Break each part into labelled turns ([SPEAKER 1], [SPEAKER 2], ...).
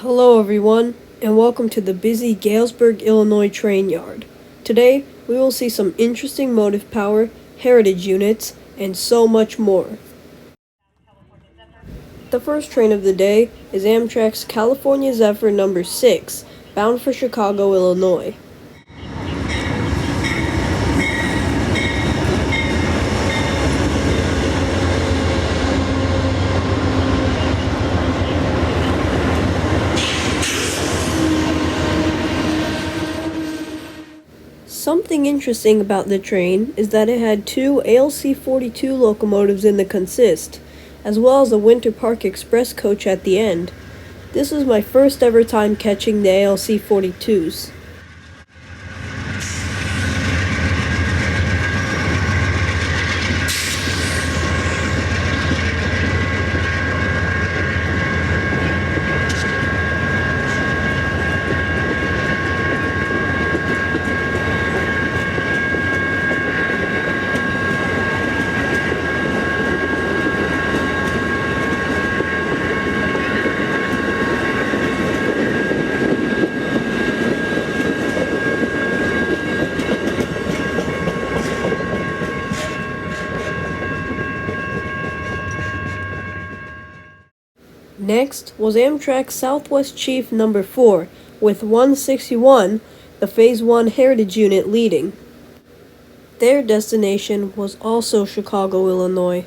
[SPEAKER 1] Hello everyone, and welcome to the busy Galesburg, Illinois train yard. Today, we will see some interesting motive power, heritage units, and so much more. The first train of the day is Amtrak's California Zephyr number 6, bound for Chicago, Illinois. Something interesting about the train is that it had two ALC-42 locomotives in the consist, as well as a Winter Park Express coach at the end. This was my first ever time catching the ALC-42s. Next was Amtrak Southwest Chief number 4, with 161, the Phase 1 Heritage Unit, leading. Their destination was also Chicago, Illinois.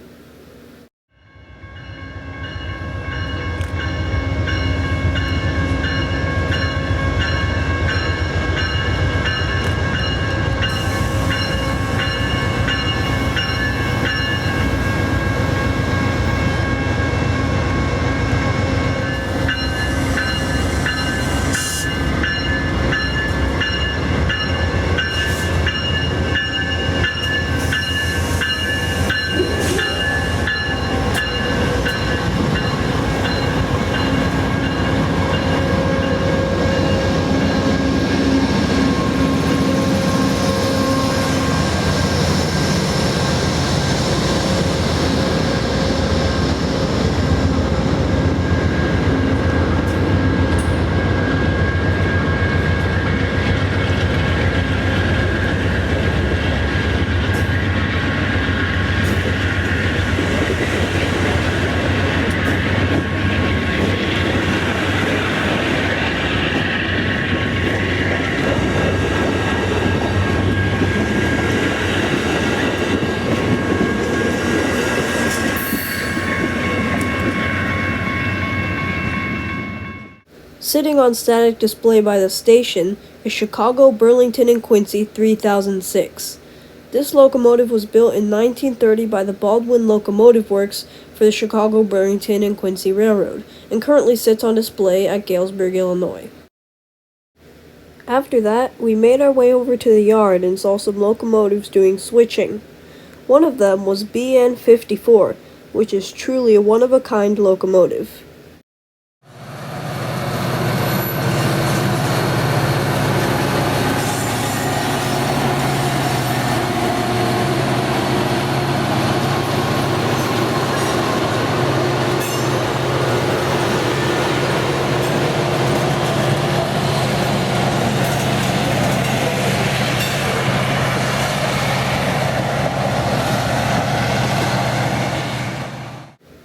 [SPEAKER 1] Sitting on static display by the station is Chicago, Burlington, and Quincy 3006. This locomotive was built in 1930 by the Baldwin Locomotive Works for the Chicago, Burlington, and Quincy Railroad, and currently sits on display at Galesburg, Illinois. After that, we made our way over to the yard and saw some locomotives doing switching. One of them was BN54, which is truly a one-of-a-kind locomotive.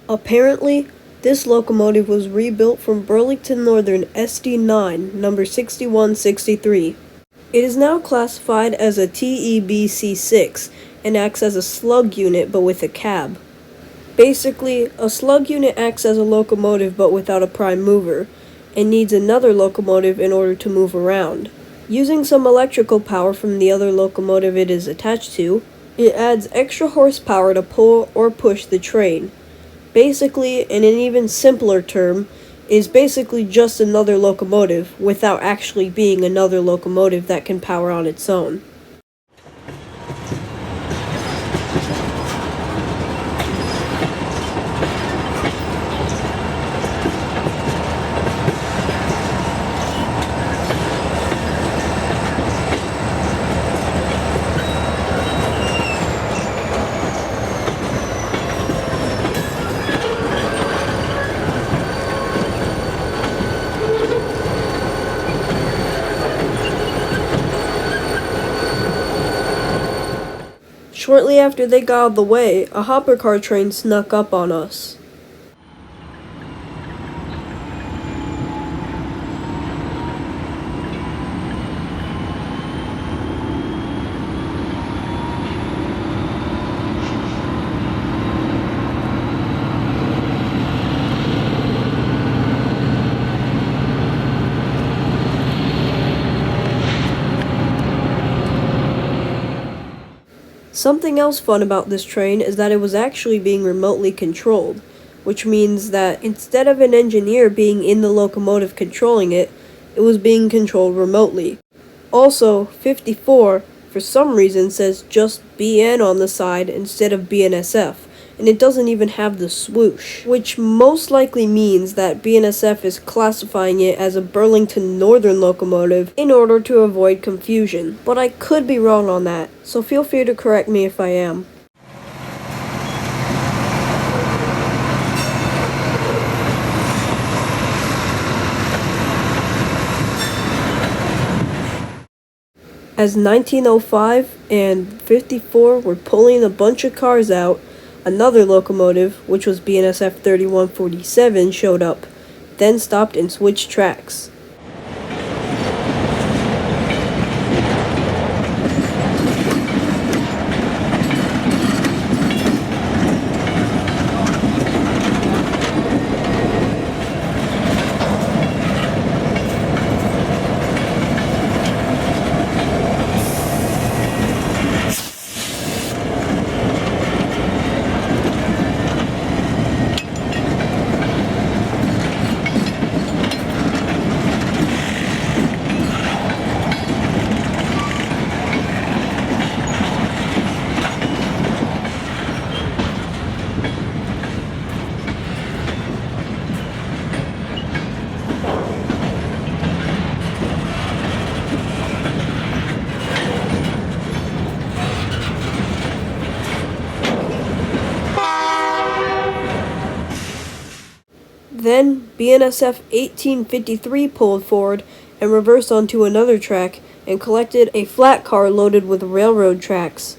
[SPEAKER 1] Apparently, this locomotive was rebuilt from Burlington Northern SD9, number 6163. It is now classified as a TEBC6 and acts as a slug unit but with a cab. Basically, a slug unit acts as a locomotive but without a prime mover, and needs another locomotive in order to move around. Using some electrical power from the other locomotive it is attached to, it adds extra horsepower to pull or push the train. Basically, in an even simpler term, is basically just another locomotive without actually being another locomotive that can power on its own. Shortly after they got out of the way, a hopper car train snuck up on us. Something else fun about this train is that it was actually being remotely controlled, which means that instead of an engineer being in the locomotive controlling it, it was being controlled remotely. Also, 54, for some reason, says just BN on the side instead of BNSF, and it doesn't even have the swoosh, which most likely means that BNSF is classifying it as a Burlington Northern locomotive in order to avoid confusion, but I could be wrong on that, so feel free to correct me if I am. As 1905 and 54 were pulling a bunch of cars out, another locomotive, which was BNSF 3147, showed up, then stopped and switched tracks. Then BNSF 1853 pulled forward and reversed onto another track and collected a flat car loaded with railroad tracks.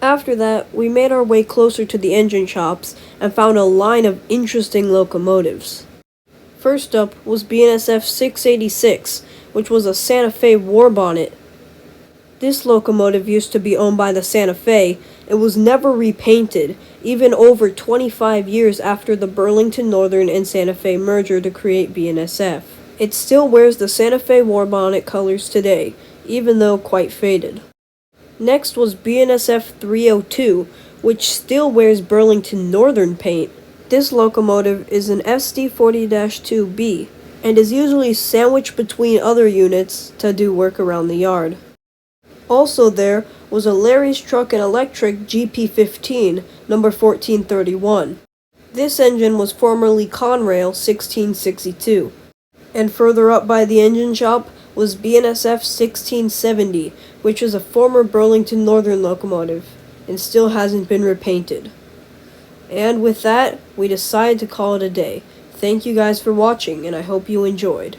[SPEAKER 1] After that, we made our way closer to the engine shops and found a line of interesting locomotives. First up was BNSF 686, which was a Santa Fe war bonnet. This locomotive used to be owned by the Santa Fe and was never repainted, even over 25 years after the Burlington Northern and Santa Fe merger to create BNSF. It still wears the Santa Fe war bonnet colors today, even though quite faded. Next was BNSF 302, which still wears Burlington Northern paint. This locomotive is an SD40-2B and is usually sandwiched between other units to do work around the yard. Also there was a Larry's Truck and Electric GP15, number 1431. This engine was formerly Conrail 1662. And further up by the engine shop was BNSF 1670, which is a former Burlington Northern locomotive, and still hasn't been repainted. And with that, we decided to call it a day. Thank you guys for watching, and I hope you enjoyed.